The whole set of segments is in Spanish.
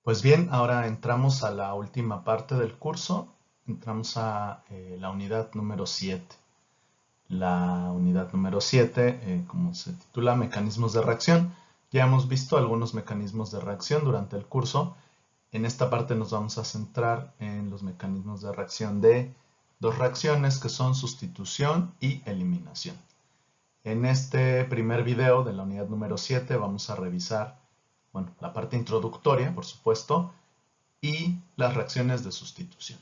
Pues bien, ahora entramos a la última parte del curso, entramos a la unidad número 7. La unidad número 7, como se titula, Mecanismos de reacción. Ya hemos visto algunos mecanismos de reacción durante el curso. En esta parte nos vamos a centrar en los mecanismos de reacción de dos reacciones que son sustitución y eliminación. En este primer video de la unidad número 7 vamos a revisar, bueno, la parte introductoria, por supuesto, y las reacciones de sustitución.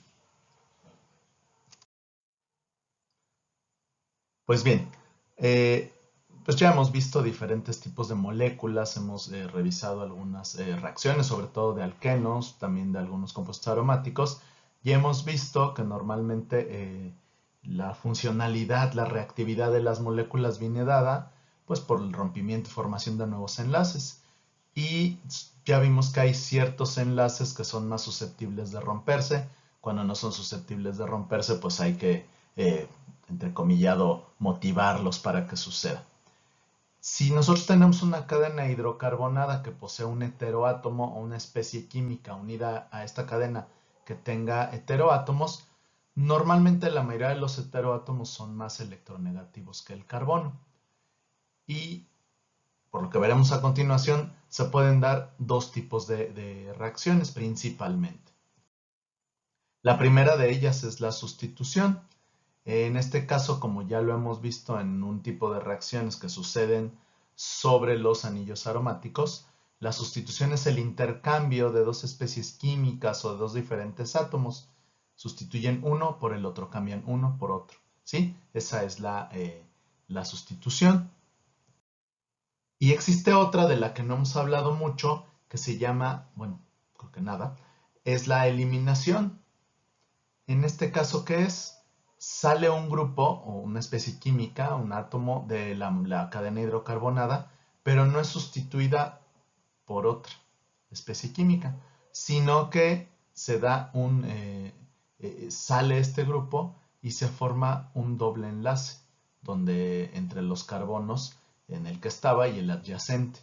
Pues bien, pues ya hemos visto diferentes tipos de moléculas, hemos revisado algunas reacciones, sobre todo de alquenos, también de algunos compuestos aromáticos, y hemos visto que normalmente la funcionalidad, la reactividad de las moléculas viene dada pues por el rompimiento y formación de nuevos enlaces. Y ya vimos que hay ciertos enlaces que son más susceptibles de romperse. Cuando no son susceptibles de romperse, pues hay que, entrecomillado, motivarlos para que suceda. Si nosotros tenemos una cadena hidrocarbonada que posee un heteroátomo o una especie química unida a esta cadena que tenga heteroátomos, normalmente la mayoría de los heteroátomos son más electronegativos que el carbono. Y por lo que veremos a continuación, se pueden dar dos tipos de reacciones principalmente. La primera de ellas es la sustitución. En este caso, como ya lo hemos visto en un tipo de reacciones que suceden sobre los anillos aromáticos, la sustitución es el intercambio de dos especies químicas o de dos diferentes átomos. Sustituyen uno por el otro, cambian uno por otro. ¿Sí? Esa es la sustitución. Y existe otra de la que no hemos hablado mucho, que se llama, bueno, creo que nada, es la eliminación. En este caso, ¿qué es? Sale un grupo o una especie química, un átomo de la cadena hidrocarbonada, pero no es sustituida por otra especie química, sino que se da sale este grupo y se forma un doble enlace, donde entre los carbonos en el que estaba y el adyacente.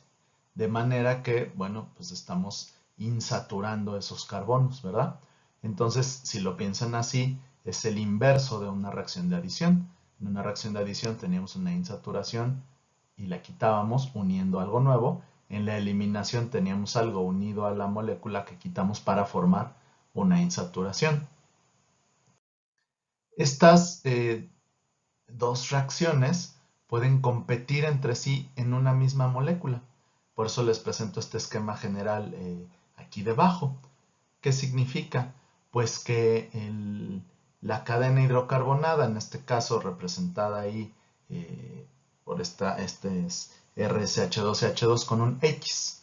De manera que, bueno, pues estamos insaturando esos carbonos, ¿verdad? Entonces, si lo piensan así, es el inverso de una reacción de adición. En una reacción de adición teníamos una insaturación y la quitábamos uniendo algo nuevo. En la eliminación teníamos algo unido a la molécula que quitamos para formar una insaturación. Estas dos reacciones pueden competir entre sí en una misma molécula. Por eso les presento este esquema general aquí debajo. ¿Qué significa? Pues que la cadena hidrocarbonada, en este caso representada ahí por este es RSH2CH2 con un X.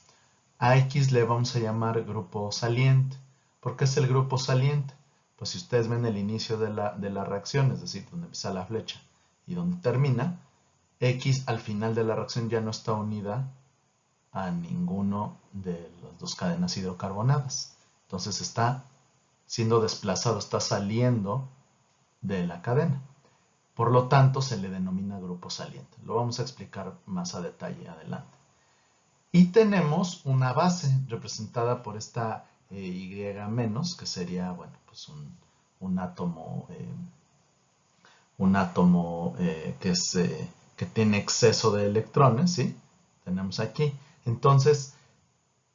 A X le vamos a llamar grupo saliente. ¿Por qué es el grupo saliente? Pues si ustedes ven el inicio de la reacción, es decir, donde empieza la flecha y donde termina, X al final de la reacción ya no está unida a ninguno de las dos cadenas hidrocarbonadas. Entonces está siendo desplazado, está saliendo de la cadena. Por lo tanto, se le denomina grupo saliente. Lo vamos a explicar más a detalle adelante. Y tenemos una base representada por esta Y menos, que sería, bueno, pues un átomo, que tiene exceso de electrones, ¿sí? Tenemos aquí. Entonces,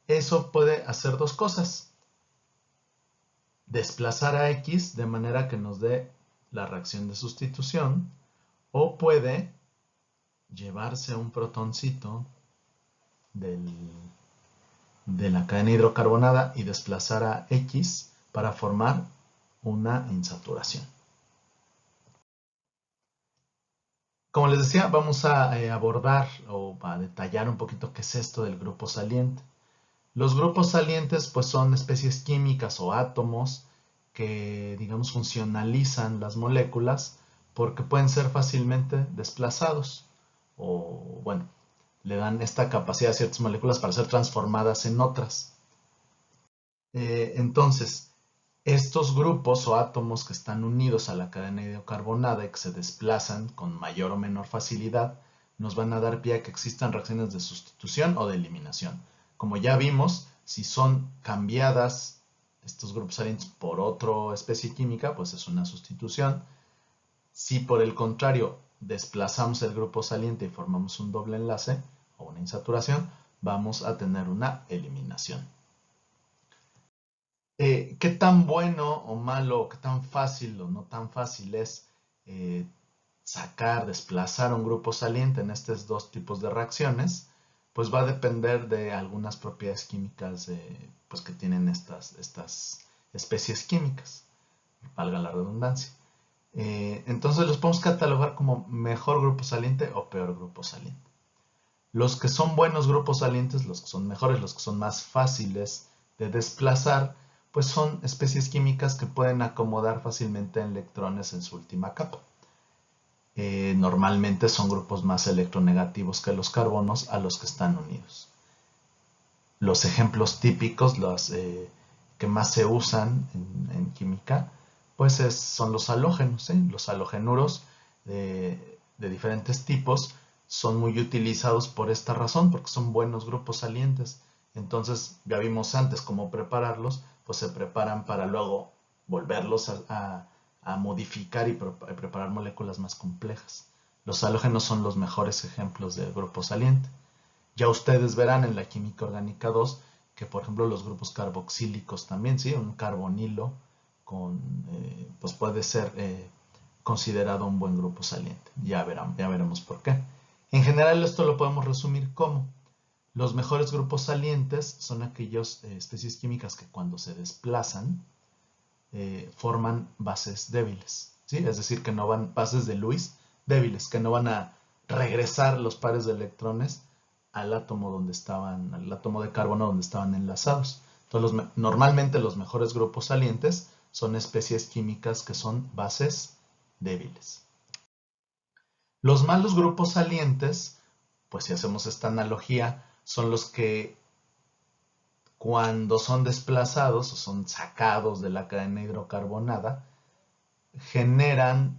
eso puede hacer dos cosas. Desplazar a X de manera que nos dé la reacción de sustitución, o puede llevarse un protoncito de la cadena hidrocarbonada y desplazar a X para formar una insaturación. Como les decía, vamos a abordar o a detallar un poquito qué es esto del grupo saliente. Los grupos salientes pues son especies químicas o átomos que, digamos, funcionalizan las moléculas porque pueden ser fácilmente desplazados o, bueno, le dan esta capacidad a ciertas moléculas para ser transformadas en otras. Entonces, estos grupos o átomos que están unidos a la cadena hidrocarbonada y que se desplazan con mayor o menor facilidad, nos van a dar pie a que existan reacciones de sustitución o de eliminación. Como ya vimos, Si son cambiadas estos grupos salientes por otra especie química, pues es una sustitución. Si por el contrario desplazamos el grupo saliente y formamos un doble enlace o una insaturación, vamos a tener una eliminación. ¿Qué tan bueno o malo, qué tan fácil o no tan fácil es desplazar un grupo saliente en estos dos tipos de reacciones? Pues va a depender de algunas propiedades químicas pues que tienen estas especies químicas, valga la redundancia. Entonces los podemos catalogar como mejor grupo saliente o peor grupo saliente. Los que son buenos grupos salientes, los que son mejores, los que son más fáciles de desplazar, pues son especies químicas que pueden acomodar fácilmente electrones en su última capa. Normalmente son grupos más electronegativos que los carbonos a los que están unidos. Los ejemplos típicos, los que más se usan en química, pues son los halógenos. Los halogenuros de diferentes tipos son muy utilizados por esta razón, porque son buenos grupos salientes. Entonces, ya vimos antes cómo prepararlos, pues se preparan para luego volverlos a modificar y preparar moléculas más complejas. Los halógenos son los mejores ejemplos de grupo saliente. Ya ustedes verán en la química orgánica 2 que, por ejemplo, los grupos carboxílicos también, ¿sí? Un carbonilo pues puede ser considerado un buen grupo saliente. Ya veremos por qué. En general, esto lo podemos resumir como: los mejores grupos salientes son aquellas especies químicas que cuando se desplazan forman bases débiles, ¿sí? Es decir, que no van, bases de Lewis débiles, que no van a regresar los pares de electrones al átomo al átomo de carbono donde estaban enlazados. Entonces, normalmente los mejores grupos salientes son especies químicas que son bases débiles. Los malos grupos salientes, pues si hacemos esta analogía, son los que cuando son desplazados o son sacados de la cadena hidrocarbonada, generan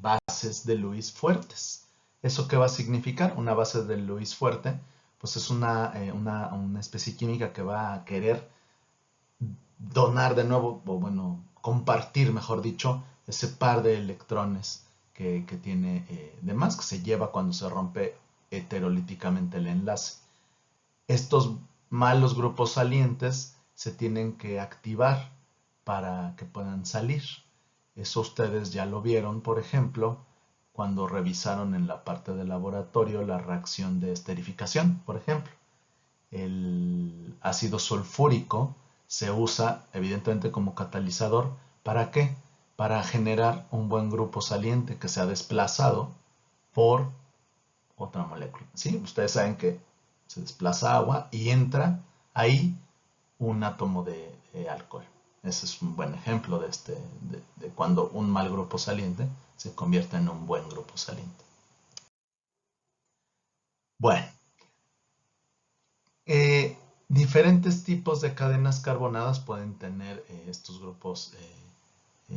bases de Lewis fuertes. ¿Eso qué va a significar? Una base de Lewis fuerte, pues es una especie química que va a querer donar de nuevo, o bueno, compartir, mejor dicho, ese par de electrones que tiene de más, que se lleva cuando se rompe heterolíticamente el enlace. Estos malos grupos salientes se tienen que activar para que puedan salir. Eso ustedes ya lo vieron, por ejemplo, cuando revisaron en la parte del laboratorio la reacción de esterificación, por ejemplo. El ácido sulfúrico se usa evidentemente como catalizador. ¿Para qué? Para generar un buen grupo saliente que sea desplazado por otra molécula. ¿Sí? Ustedes saben que se desplaza agua y entra ahí un átomo de alcohol. Ese es un buen ejemplo de cuando un mal grupo saliente se convierte en un buen grupo saliente. Bueno, diferentes tipos de cadenas carbonadas pueden tener estos grupos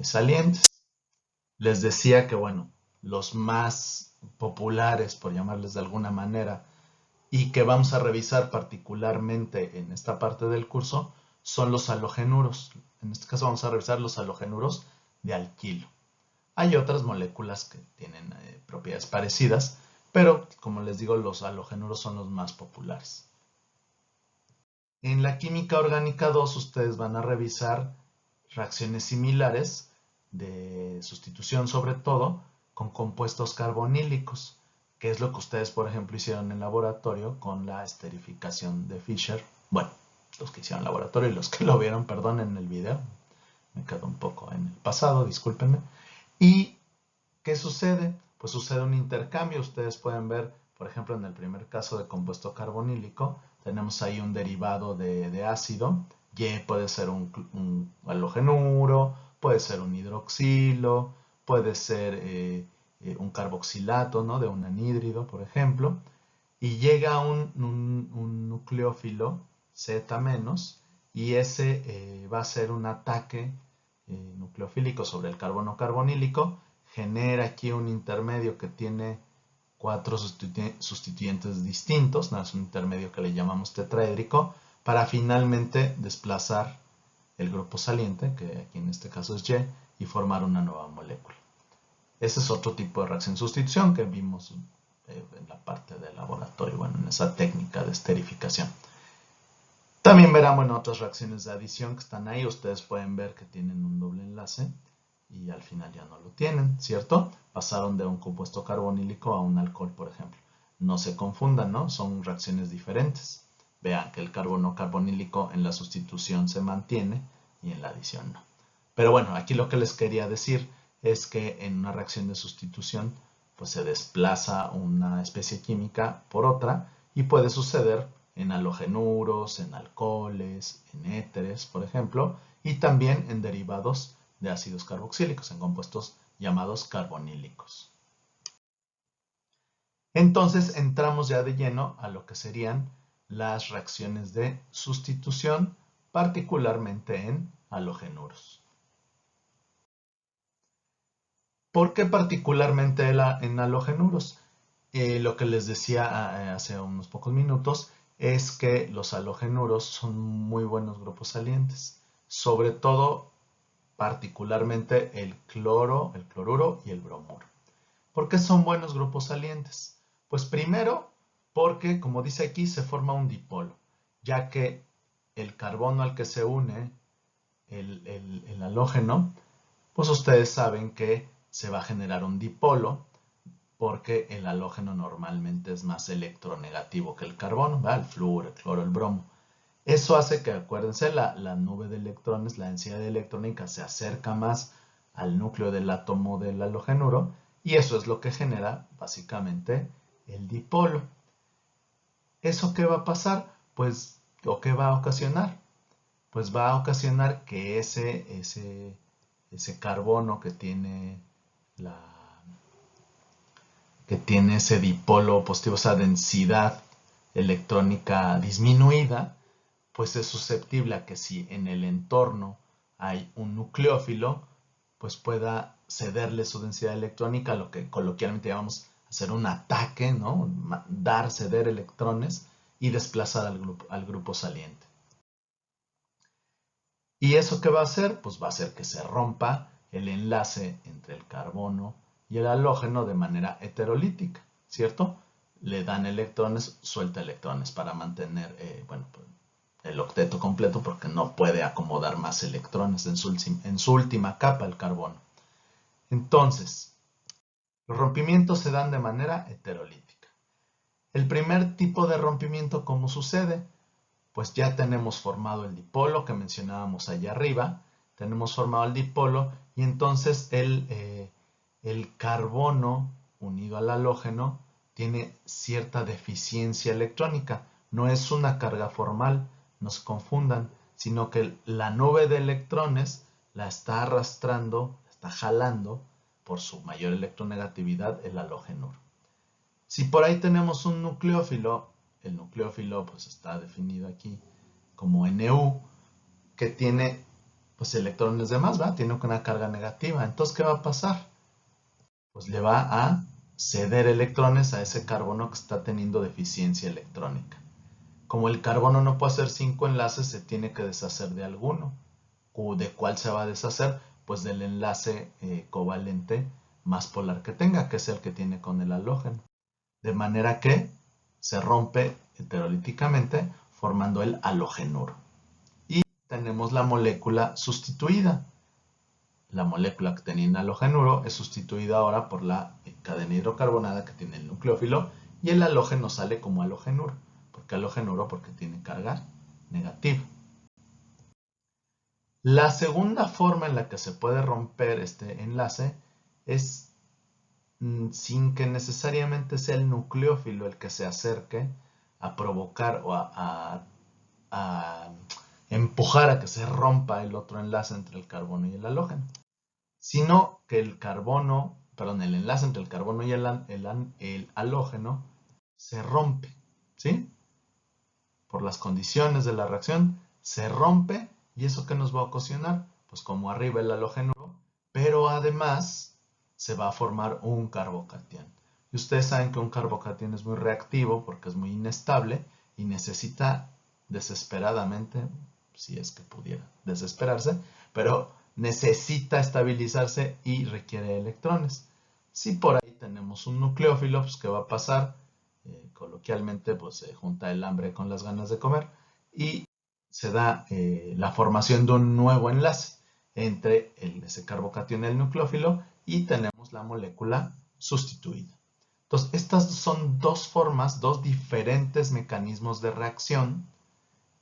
salientes. Les decía que, bueno, los más populares, por llamarles de alguna manera, y que vamos a revisar particularmente en esta parte del curso, son los halogenuros. En este caso vamos a revisar los halogenuros de alquilo. Hay otras moléculas que tienen propiedades parecidas, pero como les digo, los halogenuros son los más populares. En la química orgánica 2 ustedes van a revisar reacciones similares de sustitución, sobre todo con compuestos carbonílicos, que es lo que ustedes, por ejemplo, hicieron en laboratorio con la esterificación de Fischer. Bueno, los que hicieron laboratorio y los que lo vieron, perdón, en el video. Me quedo un poco en el pasado, discúlpenme. ¿Y qué sucede? Pues sucede un intercambio. Ustedes pueden ver, por ejemplo, en el primer caso de compuesto carbonílico, tenemos ahí un derivado de ácido. Y puede ser un halogenuro, puede ser un hidroxilo, puede ser un carboxilato, ¿no? De un anhídrido, por ejemplo. Y llega un nucleófilo Z- y ese va a ser un ataque nucleofílico sobre el carbono carbonílico, genera aquí un intermedio que tiene 4 sustituyentes distintos, no es un intermedio que le llamamos tetraédrico, para finalmente desplazar el grupo saliente, que aquí en este caso es Y, y formar una nueva molécula. Ese es otro tipo de reacción de sustitución que vimos en la parte del laboratorio, bueno, en esa técnica de esterificación. También verán en otras reacciones de adición que están ahí, ustedes pueden ver que tienen un doble enlace y al final ya no lo tienen, ¿cierto? Pasaron de un compuesto carbonílico a un alcohol, por ejemplo. No se confundan, ¿no? Son reacciones diferentes. Vean que el carbono carbonílico en la sustitución se mantiene y en la adición no. Pero bueno, aquí lo que les quería decir es que en una reacción de sustitución pues se desplaza una especie química por otra y puede suceder en halogenuros, en alcoholes, en éteres, por ejemplo, y también en derivados de ácidos carboxílicos, en compuestos llamados carbonílicos. Entonces entramos ya de lleno a lo que serían las reacciones de sustitución, particularmente en halogenuros. ¿Por qué particularmente en halogenuros? Lo que les decía hace unos pocos minutos es que los halogenuros son muy buenos grupos salientes, sobre todo particularmente el cloro, el cloruro y el bromuro. ¿Por qué son buenos grupos salientes? Pues primero porque, como dice aquí, se forma un dipolo, ya que el carbono al que se une el halógeno, pues ustedes saben que se va a generar un dipolo porque el halógeno normalmente es más electronegativo que el carbono, ¿verdad? El flúor, el cloro, el bromo. Eso hace que, acuérdense, la nube de electrones, la densidad electrónica se acerca más al núcleo del átomo del halogenuro y eso es lo que genera básicamente el dipolo. ¿Eso qué va a pasar? Pues, ¿o qué va a ocasionar? Pues va a ocasionar que ese carbono que tiene ese dipolo positivo, esa densidad electrónica disminuida, pues es susceptible a que si en el entorno hay un nucleófilo, pues pueda cederle su densidad electrónica, lo que coloquialmente llamamos hacer un ataque, ¿no? Ceder electrones y desplazar al grupo saliente. ¿Y eso qué va a hacer? Pues va a hacer que se rompa el enlace entre el carbono y el halógeno de manera heterolítica, ¿cierto? Le dan electrones, suelta electrones para mantener, bueno, pues, el octeto completo porque no puede acomodar más electrones en su última capa el carbono. Entonces, los rompimientos se dan de manera heterolítica. El primer tipo de rompimiento, ¿cómo sucede? Pues ya tenemos formado el dipolo que mencionábamos allá arriba, tenemos formado el dipolo y entonces el carbono unido al halógeno tiene cierta deficiencia electrónica. No es una carga formal, no se confundan, sino que la nube de electrones la está arrastrando, está jalando por su mayor electronegatividad el halógeno. Si por ahí tenemos un nucleófilo, el nucleófilo pues está definido aquí como Nu, que tiene pues electrones de más, ¿verdad? Tiene una carga negativa. Entonces, ¿qué va a pasar? Pues le va a ceder electrones a ese carbono que está teniendo deficiencia electrónica. Como el carbono no puede hacer 5 enlaces, se tiene que deshacer de alguno. ¿De cuál se va a deshacer? Pues del enlace covalente más polar que tenga, que es el que tiene con el halógeno. De manera que se rompe heterolíticamente formando el halogenuro. Y tenemos la molécula sustituida. La molécula que tenía el halogenuro es sustituida ahora por la cadena hidrocarbonada que tiene el nucleófilo y el halógeno sale como halogenuro. ¿Por qué halogenuro? Porque tiene carga negativa. La segunda forma en la que se puede romper este enlace es sin que necesariamente sea el nucleófilo el que se acerque a provocar o a empujar a que se rompa el otro enlace entre el carbono y el halógeno, sino que el enlace entre el carbono y el halógeno se rompe, ¿sí? Por las condiciones de la reacción, se rompe y ¿eso qué nos va a ocasionar? Pues como arriba el halógeno, pero además se va a formar un carbocatión. Y ustedes saben que un carbocatión es muy reactivo porque es muy inestable y necesita desesperadamente, si es que pudiera desesperarse, pero necesita estabilizarse y requiere electrones. Si por ahí tenemos un nucleófilo, pues ¿qué va a pasar? Coloquialmente, pues se junta el hambre con las ganas de comer y se da la formación de un nuevo enlace entre ese carbocatión y el nucleófilo y tenemos la molécula sustituida. Entonces, estas son dos formas, dos diferentes mecanismos de reacción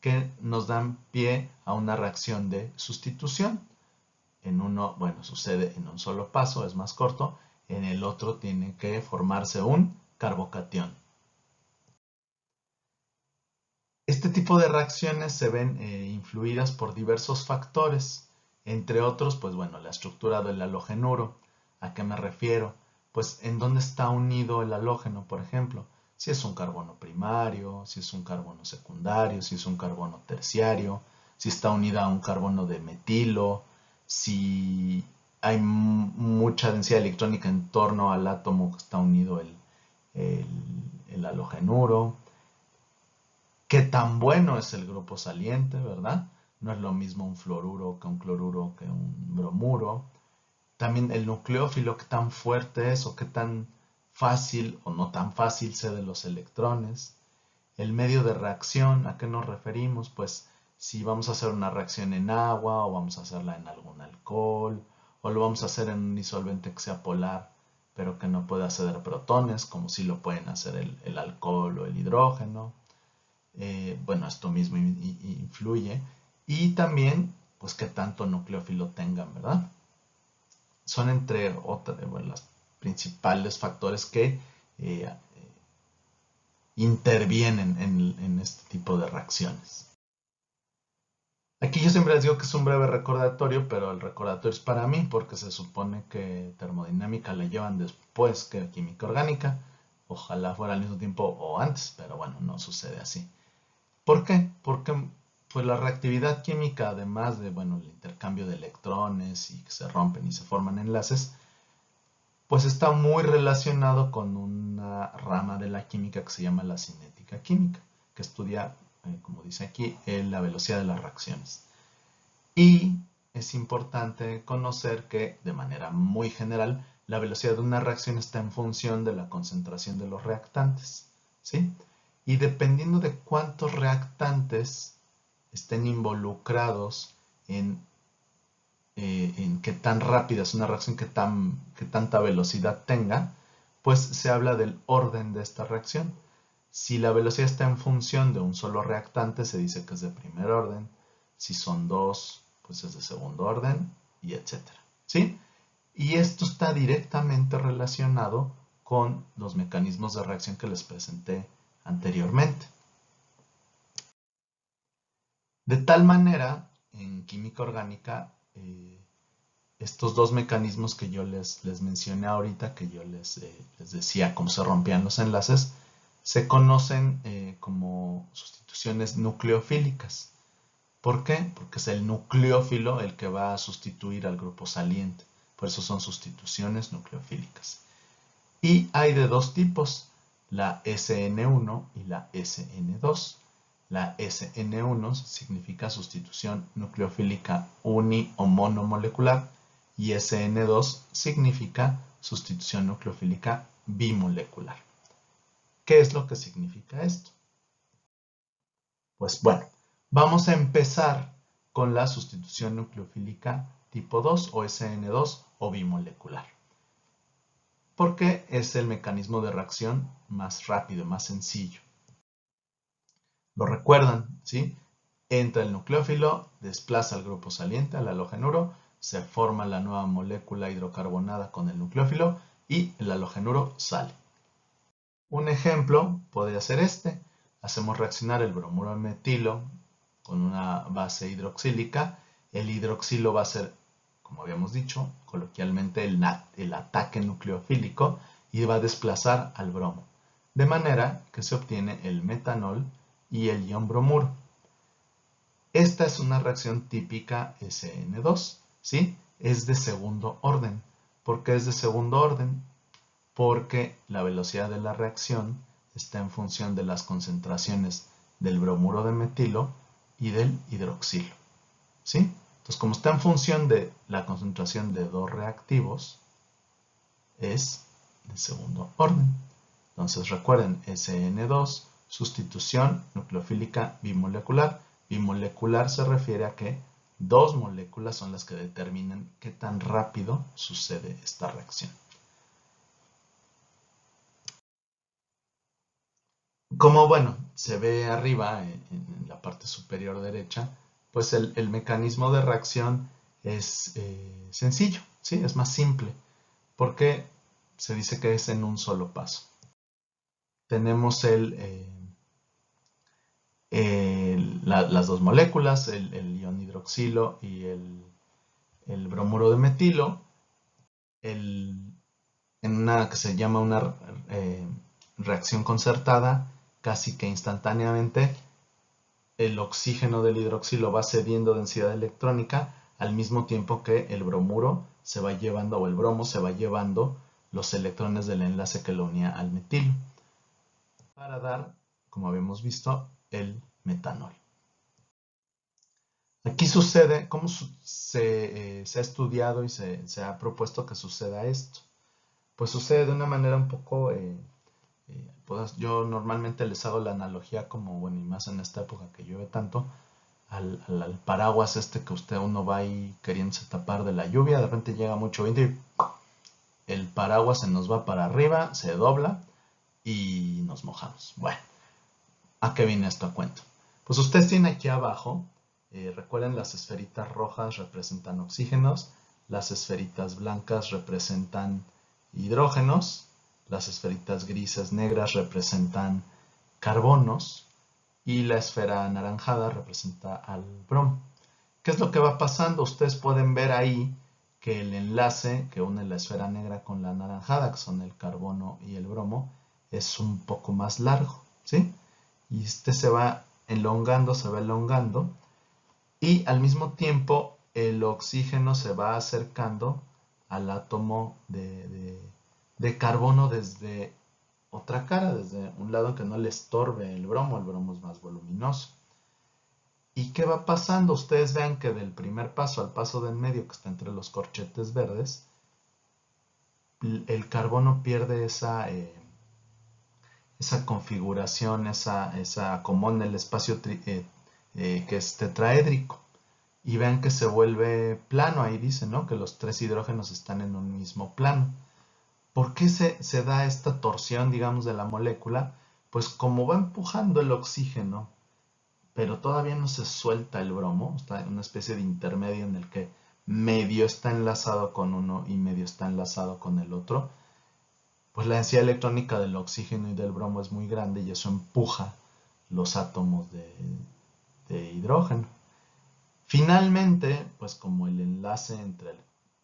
que nos dan pie a una reacción de sustitución. En uno, bueno, sucede en un solo paso, es más corto. En el otro tiene que formarse un carbocatión. Este tipo de reacciones se ven influidas por diversos factores, entre otros, pues bueno, la estructura del halogenuro. ¿A qué me refiero? Pues en dónde está unido el halógeno, por ejemplo, si es un carbono primario, si es un carbono secundario, si es un carbono terciario, si está unida a un carbono de metilo, si hay mucha densidad electrónica en torno al átomo que está unido el halogenuro. Qué tan bueno es el grupo saliente, ¿verdad? No es lo mismo un fluoruro que un cloruro que un bromuro. También el nucleófilo, qué tan fuerte es o qué tan fácil o no tan fácil cede los electrones. El medio de reacción, ¿a qué nos referimos? Pues si vamos a hacer una reacción en agua o vamos a hacerla en algún alcohol o lo vamos a hacer en un disolvente que sea polar pero que no pueda ceder protones, como si lo pueden hacer el alcohol o el hidrógeno. Bueno, esto mismo influye. Y también, pues, qué tanto nucleófilo tengan, ¿verdad? Son entre otras, bueno, los principales factores que eh, intervienen en este tipo de reacciones. Aquí yo siempre les digo que es un breve recordatorio, pero el recordatorio es para mí porque se supone que termodinámica la llevan después que química orgánica. Ojalá fuera al mismo tiempo o antes, pero bueno, no sucede así. ¿Por qué? Porque pues la reactividad química, además de, bueno, el intercambio de electrones y que se rompen y se forman enlaces, pues está muy relacionado con una rama de la química que se llama la cinética química, que estudia, como dice aquí, la velocidad de las reacciones. Y es importante conocer que, de manera muy general, la velocidad de una reacción está en función de la concentración de los reactantes, ¿sí? Y dependiendo de cuántos reactantes estén involucrados en qué tan rápida es una reacción, qué tanta velocidad tenga, pues se habla del orden de esta reacción. Si la velocidad está en función de un solo reactante, se dice que es de primer orden. Si son dos, pues es de segundo orden, y etcétera. ¿Sí? Y esto está directamente relacionado con los mecanismos de reacción que les presenté anteriormente. De tal manera, en química orgánica, estos dos mecanismos que yo les mencioné ahorita, que yo les decía cómo se rompían los enlaces, se conocen como sustituciones nucleofílicas. ¿Por qué? Porque es el nucleófilo el que va a sustituir al grupo saliente. Por eso son sustituciones nucleofílicas. Y hay de dos tipos, la SN1 y la SN2. La SN1 significa sustitución nucleofílica uni o monomolecular y SN2 significa sustitución nucleofílica bimolecular. ¿Qué es lo que significa esto? Pues bueno, vamos a empezar con la sustitución nucleofílica tipo 2 o SN2 o bimolecular. Porque es el mecanismo de reacción más rápido, más sencillo. Lo recuerdan, ¿sí? Entra el nucleófilo, desplaza al grupo saliente, al halogenuro, se forma la nueva molécula hidrocarbonada con el nucleófilo y el halogenuro sale. Un ejemplo podría ser este. Hacemos reaccionar el bromuro de metilo con una base hidroxílica. El hidroxilo va a ser, como habíamos dicho, coloquialmente el ataque nucleofílico y va a desplazar al bromo. De manera que se obtiene el metanol y el ion bromuro. Esta es una reacción típica SN2, ¿sí? Es de segundo orden. ¿Por qué es de segundo orden? porque la velocidad de la reacción está en función de las concentraciones del bromuro de metilo y del hidroxilo. ¿Sí? Entonces, como está en función de la concentración de dos reactivos, es de segundo orden. Entonces, recuerden, SN2, sustitución nucleofílica bimolecular. Bimolecular se refiere a que dos moléculas son las que determinan qué tan rápido sucede esta reacción. Como, bueno, se ve arriba en la parte superior derecha, pues el mecanismo de reacción es sencillo, ¿sí? Es más simple, porque se dice que es en un solo paso. Tenemos las dos moléculas, el ion hidroxilo y el bromuro de metilo, en una que se llama una reacción concertada, casi que instantáneamente el oxígeno del hidroxilo va cediendo densidad electrónica al mismo tiempo que el bromuro se va llevando, o el bromo se va llevando los electrones del enlace que lo unía al metilo, para dar, como habíamos visto, el metanol. Aquí sucede, ¿cómo se ha estudiado y se ha propuesto que suceda esto? Pues sucede de una manera un poco, pues yo normalmente les hago la analogía como, bueno, y más en esta época que llueve tanto, al paraguas este que uno va ahí queriéndose tapar de la lluvia, de repente llega mucho viento y el paraguas se nos va para arriba, se dobla y nos mojamos. Bueno, ¿a qué viene esto a cuento? Pues ustedes tienen aquí abajo, recuerden, las esferitas rojas representan oxígenos, las esferitas blancas representan hidrógenos, las esferitas grises negras representan carbonos y la esfera anaranjada representa al bromo. ¿Qué es lo que va pasando? Ustedes pueden ver ahí que el enlace que une la esfera negra con la anaranjada, que son el carbono y el bromo, es un poco más largo, ¿sí? Y este se va elongando, y al mismo tiempo el oxígeno se va acercando al átomo de carbono desde otra cara, desde un lado que no le estorbe el bromo es más voluminoso. ¿Y qué va pasando? Ustedes vean que del primer paso al paso del medio, que está entre los corchetes verdes, el carbono pierde esa configuración, esa como en el espacio que es tetraédrico. Y vean que se vuelve plano, ahí dice, ¿no? Que los tres hidrógenos están en un mismo plano. ¿Por qué se da esta torsión, digamos, de la molécula? Pues como va empujando el oxígeno, pero todavía no se suelta el bromo, está en una especie de intermedio en el que medio está enlazado con uno y medio está enlazado con el otro, pues la densidad electrónica del oxígeno y del bromo es muy grande y eso empuja los átomos de hidrógeno. Finalmente, pues como el enlace entre el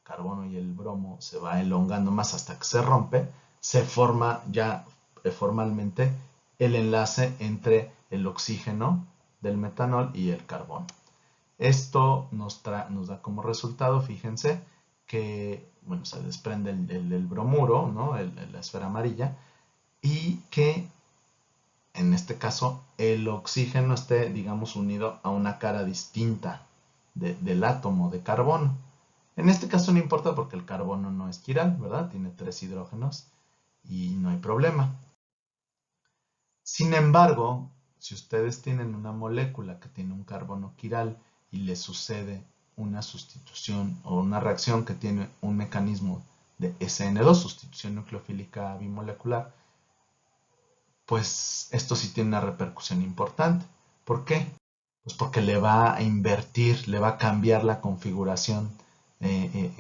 carbono y el bromo se va elongando más hasta que se rompe, se forma ya formalmente el enlace entre el oxígeno del metanol y el carbono. Esto nos da como resultado, fíjense, que bueno, se desprende el bromuro, ¿no? La esfera amarilla, y que en este caso el oxígeno esté, digamos, unido a una cara distinta del átomo de carbono. En este caso no importa porque el carbono no es quiral, ¿verdad? Tiene 3 hidrógenos y no hay problema. Sin embargo, si ustedes tienen una molécula que tiene un carbono quiral y le sucede una sustitución o una reacción que tiene un mecanismo de SN2, sustitución nucleofílica bimolecular, pues esto sí tiene una repercusión importante. ¿Por qué? Pues porque le va a invertir, le va a cambiar la configuración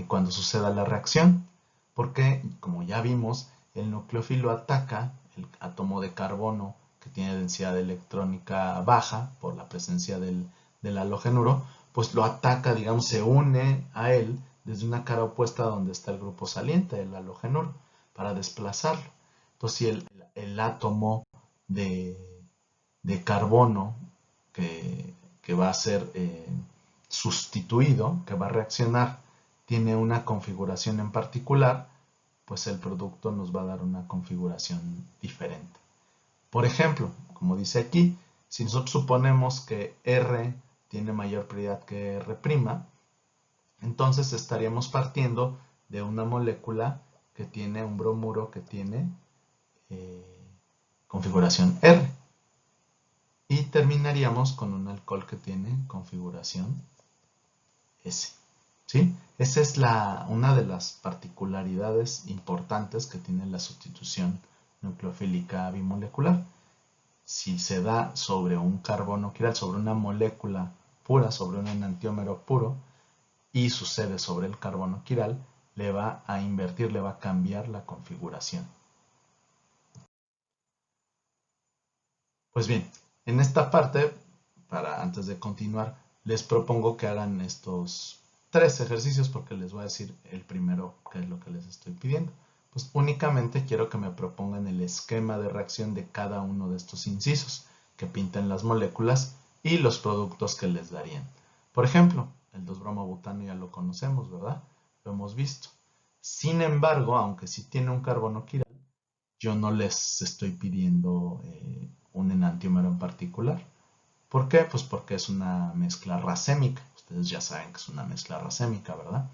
cuando suceda la reacción. Porque, como ya vimos, el nucleófilo ataca el átomo de carbono que tiene densidad electrónica baja por la presencia del halogenuro, pues lo ataca, digamos, se une a él desde una cara opuesta donde está el grupo saliente, el halogenuro, para desplazarlo. Entonces, si el átomo de carbono que va a ser sustituido, que va a reaccionar, tiene una configuración en particular, pues el producto nos va a dar una configuración diferente. Por ejemplo, como dice aquí, si nosotros suponemos que R tiene mayor prioridad que R', entonces estaríamos partiendo de una molécula que tiene un bromuro que tiene configuración R. Y terminaríamos con un alcohol que tiene configuración S. ¿Sí? Esa es una de las particularidades importantes que tiene la sustitución nucleofílica bimolecular. Si se da sobre un carbono quiral, sobre una molécula pura, sobre un enantiómero puro, y sucede sobre el carbono quiral, le va a invertir, le va a cambiar la configuración. Pues bien, en esta parte, antes de continuar, les propongo que hagan estos 3 ejercicios porque les voy a decir el primero, que es lo que les estoy pidiendo. Pues únicamente quiero que me propongan el esquema de reacción de cada uno de estos incisos, que pinten las moléculas y los productos que les darían. Por ejemplo, el 2-bromobutano ya lo conocemos, ¿verdad? Lo hemos visto. Sin embargo, aunque sí tiene un carbono quiral, yo no les estoy pidiendo un enantiómero en particular. ¿Por qué? Pues porque es una mezcla racémica. Ustedes ya saben que es una mezcla racémica, ¿verdad?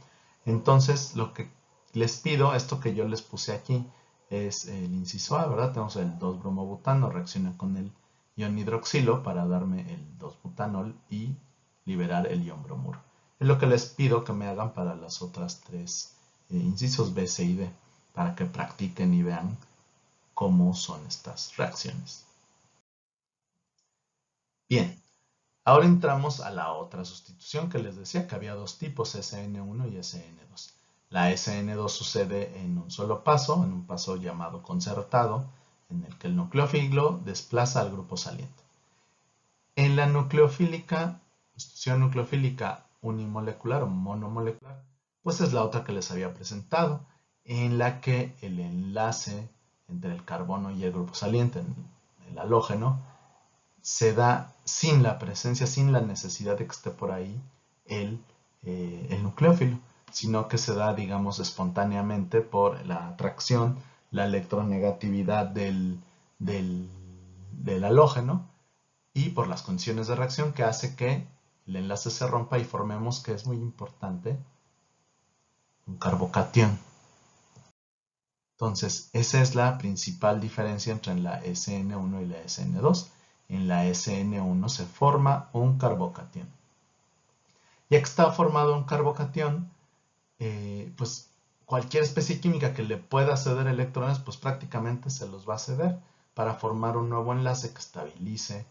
Entonces, lo que les pido, esto que yo les puse aquí, es el inciso A, ¿verdad? Tenemos el 2-bromobutano, reacciona con el ion hidroxilo para darme el 2-butanol y liberar el ion bromuro. Es lo que les pido que me hagan para las otras 3 incisos B, C y D, para que practiquen y vean cómo son estas reacciones. Bien, ahora entramos a la otra sustitución que les decía que había 2 tipos, SN1 y SN2. La SN2 sucede en un solo paso, en un paso llamado concertado, en el que el nucleófilo desplaza al grupo saliente. En la sustitución nucleofílica unimolecular o monomolecular, pues es la otra que les había presentado, en la que el enlace entre el carbono y el grupo saliente, el halógeno, se da sin la presencia, sin la necesidad de que esté por ahí el nucleófilo, sino que se da, digamos, espontáneamente por la atracción, la electronegatividad del halógeno y por las condiciones de reacción que hace que el enlace se rompa y formemos, que es muy importante, un carbocatión. Entonces, esa es la principal diferencia entre la SN1 y la SN2. En la SN1 se forma un carbocatión. Ya que está formado un carbocatión, pues cualquier especie química que le pueda ceder electrones, pues prácticamente se los va a ceder para formar un nuevo enlace que estabilice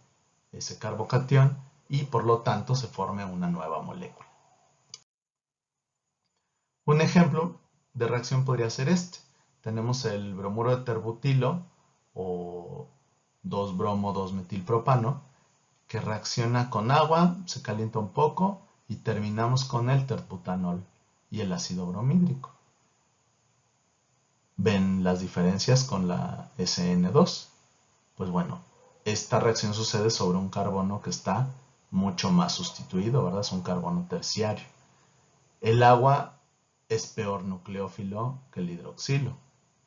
ese carbocatión y por lo tanto se forme una nueva molécula. Un ejemplo de reacción podría ser este. Tenemos el bromuro de terbutilo o 2-bromo-2-metilpropano que reacciona con agua, se calienta un poco y terminamos con el terbutanol y el ácido bromhídrico. ¿Ven las diferencias con la SN2? Pues bueno, esta reacción sucede sobre un carbono que está mucho más sustituido, ¿verdad? Es un carbono terciario. El agua es peor nucleófilo que el hidroxilo,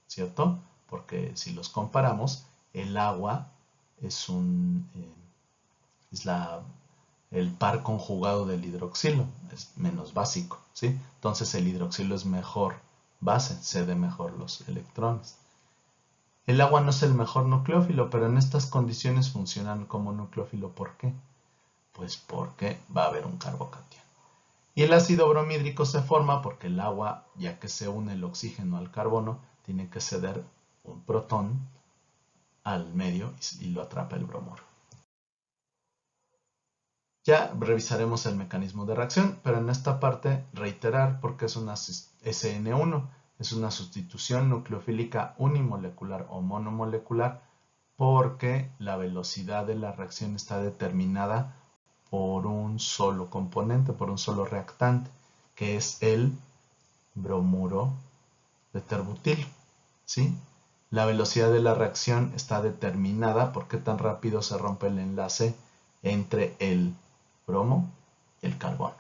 ¿cierto? Porque si los comparamos, el agua es el par conjugado del hidroxilo, es menos básico, ¿sí? Entonces el hidroxilo es mejor base, cede mejor los electrones. El agua no es el mejor nucleófilo, pero en estas condiciones funcionan como nucleófilo. ¿Por qué? Pues porque va a haber un carbocatión. Y el ácido bromhídrico se forma porque el agua, ya que se une el oxígeno al carbono, tiene que ceder un protón al medio y lo atrapa el bromuro. Ya revisaremos el mecanismo de reacción, pero en esta parte reiterar porque es una SN1, es una sustitución nucleofílica unimolecular o monomolecular porque la velocidad de la reacción está determinada por un solo componente, por un solo reactante, que es el bromuro de terbutilo, ¿sí? La velocidad de la reacción está determinada por qué tan rápido se rompe el enlace entre el bromo y el carbono.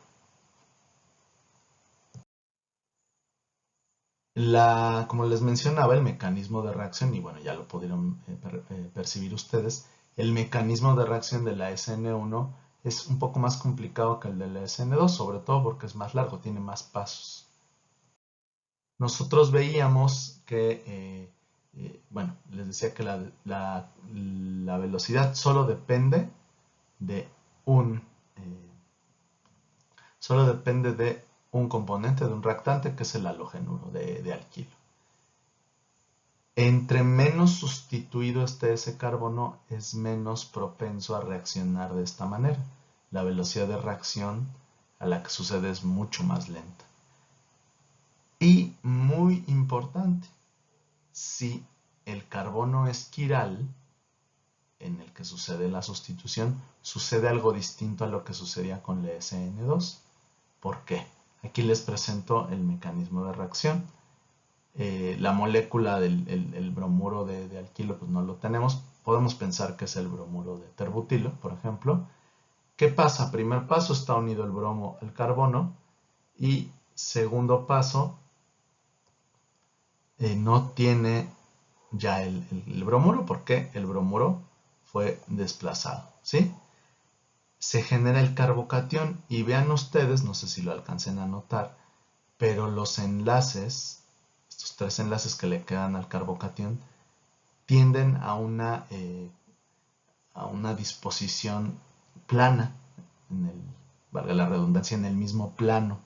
Como les mencionaba, el mecanismo de reacción, y bueno, ya lo pudieron percibir ustedes, el mecanismo de reacción de la SN1 es un poco más complicado que el de la SN2, sobre todo porque es más largo, tiene más pasos. Nosotros veíamos que, bueno, les decía que la velocidad solo depende de un, eh, solo depende de un componente, de un reactante, que es el halogenuro de alquilo. Entre menos sustituido esté ese carbono, es menos propenso a reaccionar de esta manera. La velocidad de reacción a la que sucede es mucho más lenta. Y muy importante, si el carbono es quiral, en el que sucede la sustitución, sucede algo distinto a lo que sucedía con la SN2. ¿Por qué? Aquí les presento el mecanismo de reacción. La molécula del bromuro de alquilo pues no lo tenemos. Podemos pensar que es el bromuro de terbutilo, por ejemplo. ¿Qué pasa? Primer paso, está unido el bromo al carbono. Y segundo paso, no tiene ya el bromuro, porque el bromuro fue desplazado, ¿sí? Se genera el carbocatión y vean ustedes, no sé si lo alcancen a notar, pero los enlaces, estos tres enlaces que le quedan al carbocatión, tienden a una disposición plana, valga la redundancia, en el mismo plano.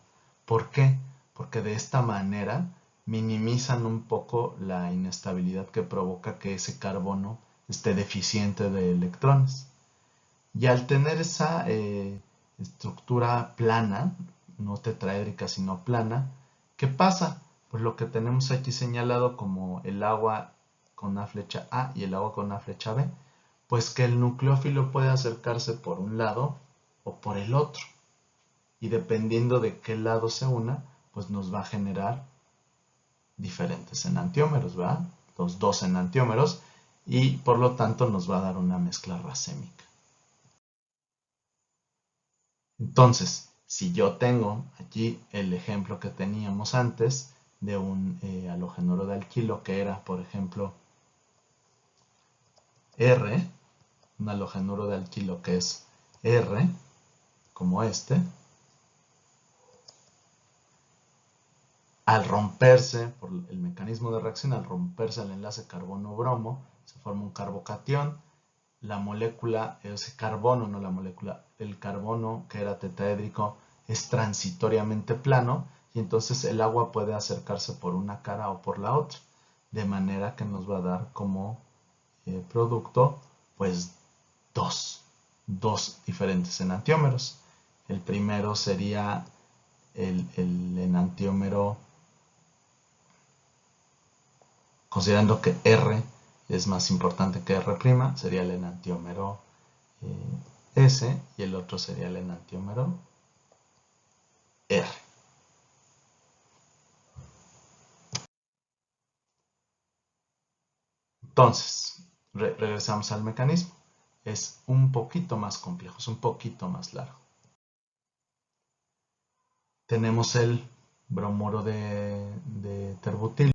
¿Por qué? Porque de esta manera minimizan un poco la inestabilidad que provoca que ese carbono esté deficiente de electrones. Y al tener esa estructura plana, no tetraédrica sino plana, ¿qué pasa? Pues lo que tenemos aquí señalado como el agua con una flecha A y el agua con una flecha B, pues que el nucleófilo puede acercarse por un lado o por el otro. Y dependiendo de qué lado se una, pues nos va a generar diferentes enantiómeros, ¿verdad? Los dos enantiómeros, y por lo tanto nos va a dar una mezcla racémica. Entonces, si yo tengo aquí el ejemplo que teníamos antes de un halogenuro de alquilo que era, por ejemplo, R, un halogenuro de alquilo que es R, como este, al romperse, por el mecanismo de reacción, al romperse el enlace carbono-bromo, se forma un carbocatión. La molécula, ese carbono, no la molécula, el carbono que era tetraédrico es transitoriamente plano y entonces el agua puede acercarse por una cara o por la otra, de manera que nos va a dar como producto pues dos diferentes enantiómeros. El primero sería el enantiómero, considerando que R es más importante que R', sería el enantiómero S y el otro sería el enantiómero R. Entonces, regresamos al mecanismo. Es un poquito más complejo, es un poquito más largo. Tenemos el bromuro de terbutilo.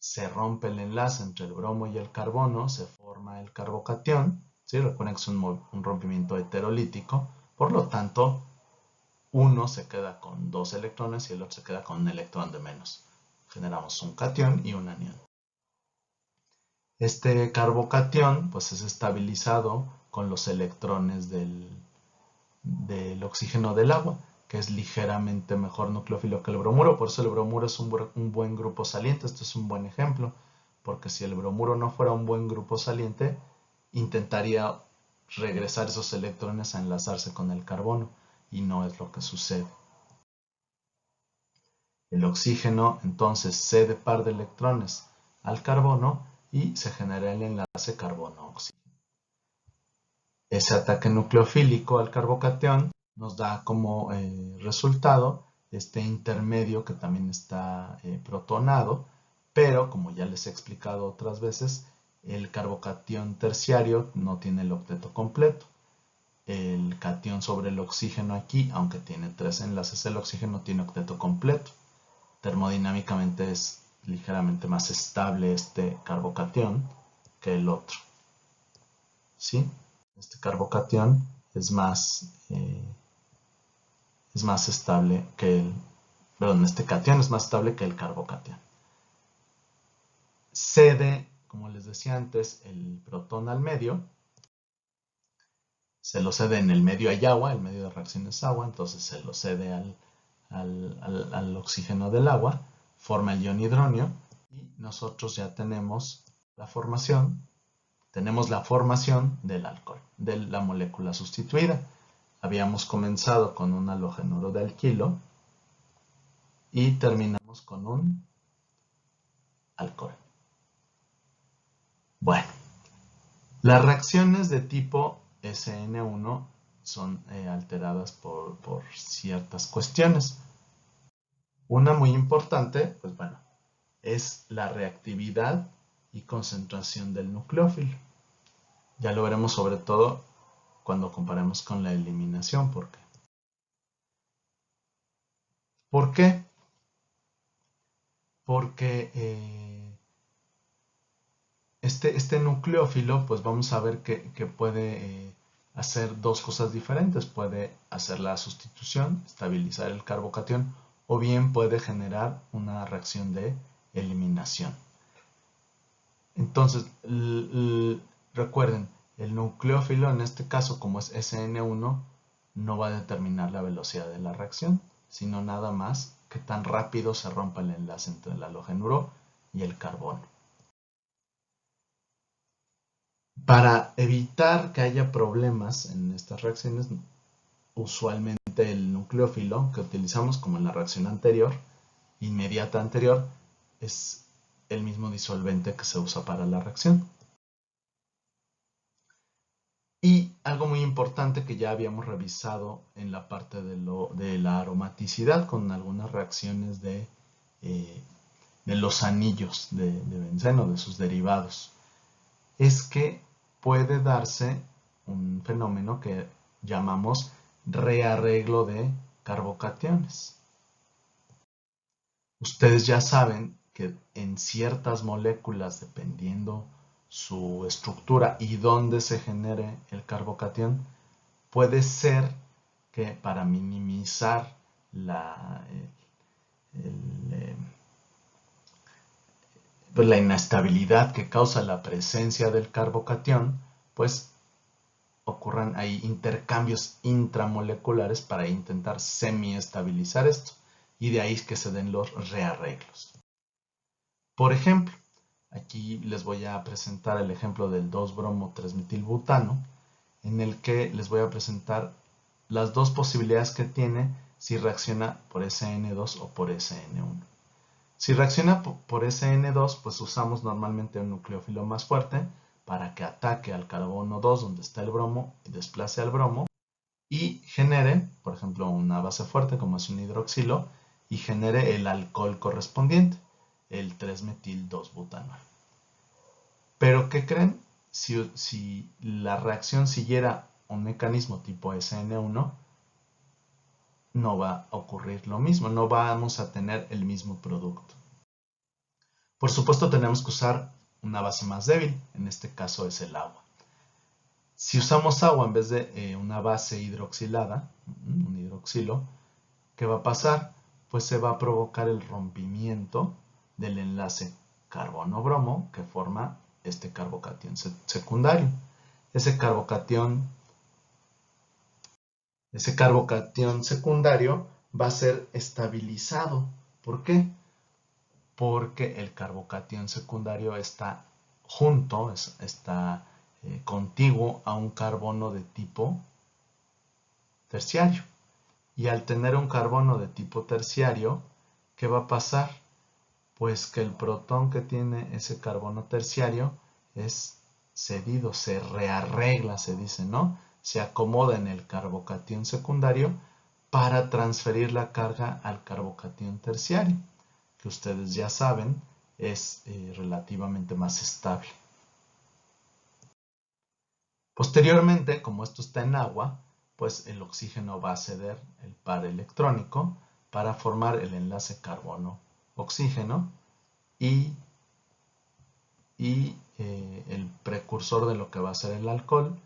Se rompe el enlace entre el bromo y el carbono, se forma el carbocatión. ¿Sí? Recuerden que es un rompimiento heterolítico. Por lo tanto, uno se queda con dos electrones y el otro se queda con un electrón de menos. Generamos un catión y un anión. Este carbocatión pues es estabilizado con los electrones del oxígeno del agua, que es ligeramente mejor nucleófilo que el bromuro. Por eso el bromuro es un buen grupo saliente. Esto es un buen ejemplo, porque si el bromuro no fuera un buen grupo saliente, intentaría regresar esos electrones a enlazarse con el carbono, y no es lo que sucede. El oxígeno entonces cede par de electrones al carbono y se genera el enlace carbono-oxígeno. Ese ataque nucleofílico al carbocatión nos da como resultado este intermedio que también está protonado, pero como ya les he explicado otras veces, el carbocatión terciario no tiene el octeto completo. El catión sobre el oxígeno aquí, aunque tiene tres enlaces, el oxígeno tiene octeto completo. Termodinámicamente es ligeramente más estable este carbocatión que el otro. ¿Sí? Este carbocatión es más estable que el, perdón, este cation es más estable que el carbocatión. Cede, como les decía antes, el protón al medio. Se lo cede en el medio hay agua, el medio de reacción es agua, entonces se lo cede al oxígeno del agua, forma el ion hidronio y nosotros ya tenemos la formación del alcohol, de la molécula sustituida. Habíamos comenzado con un halogenuro de alquilo y terminamos con un alcohol. Bueno, las reacciones de tipo SN1 son alteradas por ciertas cuestiones. Una muy importante, pues bueno, es la reactividad y concentración del nucleófilo. Ya lo veremos sobre todo cuando comparemos con la eliminación. ¿Por qué? ¿Por qué? Porque este nucleófilo, pues vamos a ver que puede hacer dos cosas diferentes. Puede hacer la sustitución, estabilizar el carbocatión, o bien puede generar una reacción de eliminación. Entonces, recuerden, el nucleófilo en este caso, como es SN1, no va a determinar la velocidad de la reacción, sino nada más que tan rápido se rompa el enlace entre el halogenuro y el carbono. Para evitar que haya problemas en estas reacciones, usualmente el nucleófilo que utilizamos, como en la reacción anterior, inmediata anterior, es el mismo disolvente que se usa para la reacción. Y algo muy importante que ya habíamos revisado en la parte de la aromaticidad con algunas reacciones de los anillos de benceno, de sus derivados, es que puede darse un fenómeno que llamamos rearreglo de carbocationes. Ustedes ya saben que en ciertas moléculas, dependiendo su estructura y dónde se genere el carbocatión, puede ser que para minimizar la inestabilidad que causa la presencia del carbocatión, pues ocurran ahí intercambios intramoleculares para intentar semiestabilizar esto, y de ahí que se den los rearreglos. Por ejemplo, aquí les voy a presentar el ejemplo del 2-bromo-3-metilbutano, en el que les voy a presentar las dos posibilidades que tiene si reacciona por SN2 o por SN1. Si reacciona por SN2, pues usamos normalmente un nucleófilo más fuerte para que ataque al carbono 2 donde está el bromo y desplace al bromo y genere, por ejemplo, una base fuerte como es un hidroxilo y genere el alcohol correspondiente, el 3-metil-2-butanol. Pero ¿qué creen? Si la reacción siguiera un mecanismo tipo SN1, no va a ocurrir lo mismo, no vamos a tener el mismo producto. Por supuesto tenemos que usar una base más débil, en este caso es el agua. Si usamos agua en vez de una base hidroxilada, un hidroxilo, ¿qué va a pasar? Pues se va a provocar el rompimiento del enlace carbono-bromo que forma este carbocatión secundario. Ese carbocatión secundario va a ser estabilizado. ¿Por qué? Porque el carbocatión secundario está junto, está contiguo a un carbono de tipo terciario. Y al tener un carbono de tipo terciario, ¿qué va a pasar? Pues que el protón que tiene ese carbono terciario es cedido, se rearregla, se dice, ¿no? Se acomoda en el carbocatión secundario para transferir la carga al carbocatión terciario, que ustedes ya saben es relativamente más estable. Posteriormente, como esto está en agua, pues el oxígeno va a ceder el par electrónico para formar el enlace carbono-oxígeno y el precursor de lo que va a ser el alcohol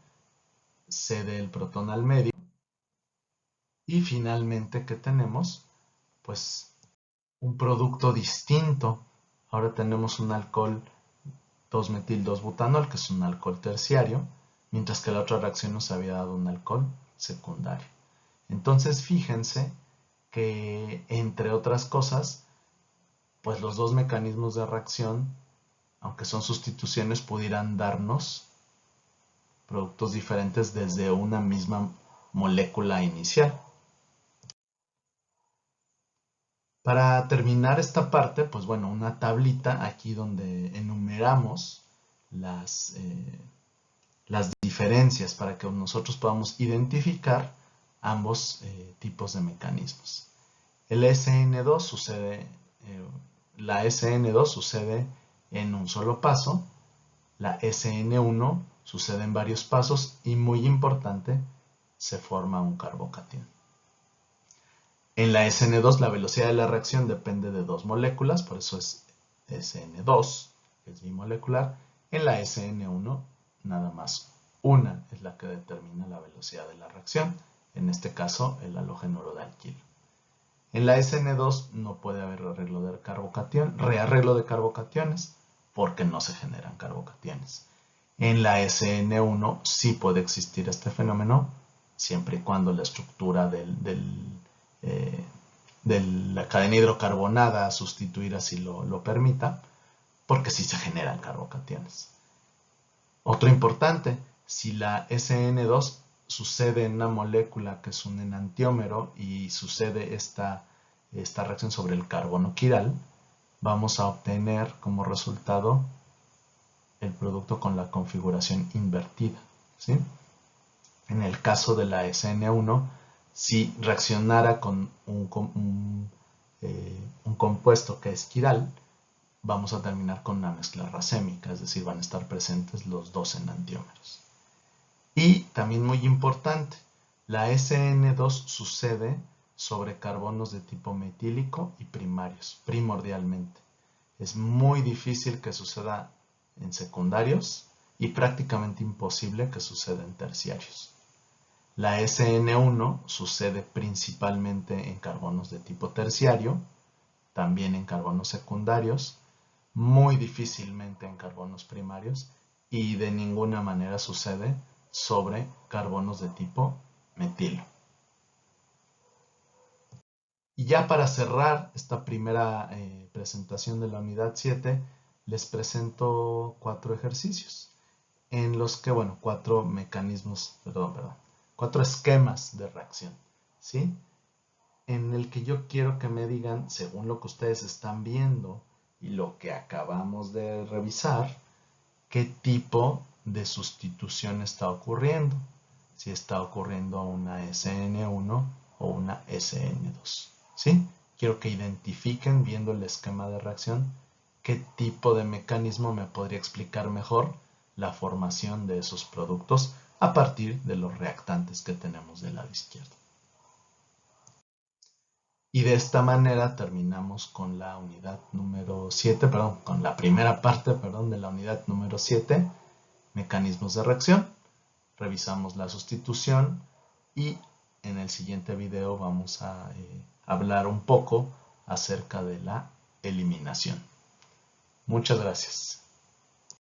cede el protón al medio. Y finalmente, ¿qué tenemos? Pues un producto distinto. Ahora tenemos un alcohol 2-metil-2-butanol, que es un alcohol terciario, mientras que la otra reacción nos había dado un alcohol secundario. Entonces, fíjense que, entre otras cosas, pues los dos mecanismos de reacción, aunque son sustituciones, pudieran darnos productos diferentes desde una misma molécula inicial. Para terminar esta parte, pues bueno, una tablita aquí donde enumeramos las diferencias para que nosotros podamos identificar ambos tipos de mecanismos. El SN2 sucede, la SN2 sucede en un solo paso, la SN1 sucede en varios pasos y, muy importante, se forma un carbocatión. En la SN2 la velocidad de la reacción depende de dos moléculas, por eso es SN2, que es bimolecular. En la SN1 nada más una es la que determina la velocidad de la reacción, en este caso el halógeno urodalquilo. En la SN2 no puede haber rearreglo de carbocationes porque no se generan carbocationes. En la SN1 sí puede existir este fenómeno, siempre y cuando la estructura de la cadena hidrocarbonada a sustituir así lo permita, porque sí se generan carbocationes. Otro importante, si la SN2 sucede en una molécula que es un enantiómero y sucede esta reacción sobre el carbono quiral, vamos a obtener como resultado el producto con la configuración invertida, ¿sí? En el caso de la SN1, si reaccionara con un compuesto que es quiral, vamos a terminar con una mezcla racémica, es decir, van a estar presentes los dos enantiómeros. Y también muy importante, la SN2 sucede sobre carbonos de tipo metílico y primarios, primordialmente. Es muy difícil que suceda en secundarios y prácticamente imposible que suceda en terciarios. La SN1 sucede principalmente en carbonos de tipo terciario, también en carbonos secundarios, muy difícilmente en carbonos primarios y de ninguna manera sucede sobre carbonos de tipo metilo. Y ya para cerrar esta primera presentación de la unidad 7, les presento 4 ejercicios en los que, bueno, 4 esquemas de reacción, ¿sí? En el que yo quiero que me digan, según lo que ustedes están viendo y lo que acabamos de revisar, qué tipo de sustitución está ocurriendo. Si está ocurriendo una SN1 o una SN2, ¿sí? Quiero que identifiquen, viendo el esquema de reacción, qué tipo de mecanismo me podría explicar mejor la formación de esos productos a partir de los reactantes que tenemos del lado izquierdo. Y de esta manera terminamos con la unidad número 7, con la primera parte, de la unidad número 7, mecanismos de reacción. Revisamos la sustitución y en el siguiente video vamos a hablar un poco acerca de la eliminación. Muchas gracias.